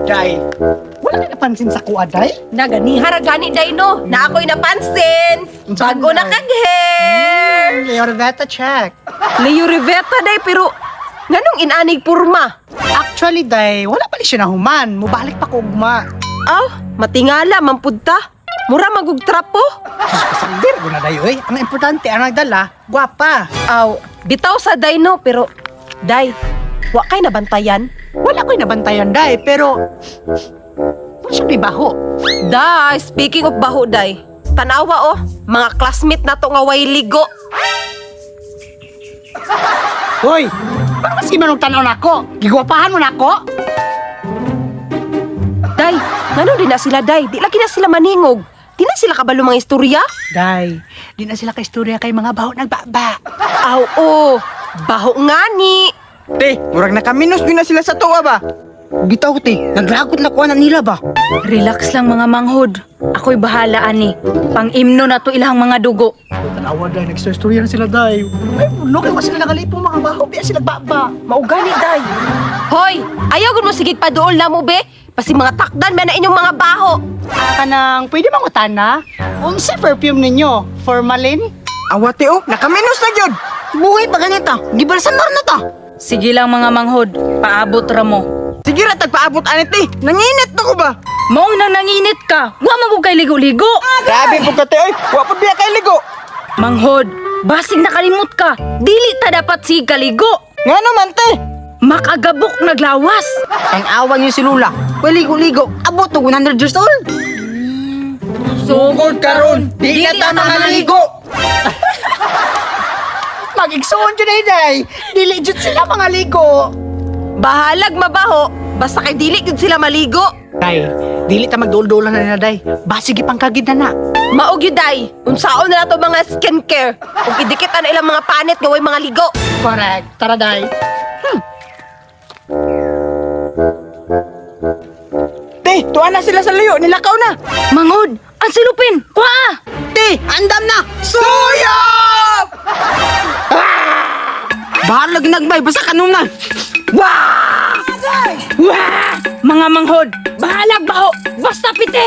Day, wala ka napansin sa kuha, Day? Nagani haragani day no, na ako'y napansin. Bago na kag hair. Leo Rivetta, check. Leo Rivetta day pero nganong inanig purma? Actually, Day, wala pa siya nahuman. Mubalik pa ko ugma. Aw, matingala mampudta. Mura magugtrapo. Sus, pasagdir ko na, Day, oy. Ang importante, ang nagdala, gwapa. Aw, bitaw sa day no pero day, wa kay nabantayan. Wala ko'y nabantayan, Day, pero... Wala siya may baho. Day, speaking of baho day. Tanawa oh, mga classmate na to nga way ligo. Hoy, parang maski manong tanaw na ako. Gigwapahan mo na ako. Day, ngano din na sila day? Di lagi na sila maningog. Di na sila kabalo mga istorya? Day, di na sila kaistorya kay mga baho nagbaba. Aw, oh, baho nga ni. Te, murag nakaminos din na sila sa tuwa ba? Bitaw te, nagragot na kuha na nila ba? Relax lang mga manghod. Ako'y bahala ani. Pang-imno na to ilang mga dugo. Tanawa, Day, nag-istorya na sila, Day. Ay, no, kaya sila nakalipong mga baho. Biya sila nagbaba. Maugani day. Hoy, ayaw gud mo sigig paduol na mo be. Pasi mga takdan ba na inyong mga baho. Kanang, pwede bang utana? Unsa perfume ninyo? Formalin? Awate oh, nakaminos na jud. Buhay pa ganita, gibalsan na ta. Sige lang mga manghod. Paabot ra mo. Sige ra tagpaabot ani te, nanginit na ko ba? Mao nang nanginit ka. Wa mo kay ligo-ligo. Grabe po ka te oy, wa pa biya kay ligo. Manghod, basig nakalimot ka. Dili ta dapat si kaligo. Nga naman te. Makagabok naglawas. Ang awan yung si Lula, way ligo-ligo, abot to 100 years old. Sugod karon, di na ta makaligo. Mag-igsoon dyan, Day. Dili dyan sila mga ligo. Bahalag mabaho, basta kay dili gud sila maligo. Day, dili ta magdul-dulan na nila, Day. Basig ipangkagid na na. Maog yun day, unsaon na to mga skincare. Ug idikit na ilang mga panit nga way mga ligo. Correct. Tara, Day. Te, tuwa na sila sa layo, nilakaw na. Manghod, ang silupin. Kwa! Te, andam na. Suyop! Bahalag nagbay, basta kanong na. Wah! Mga manghod, bahalag baho, basta pite.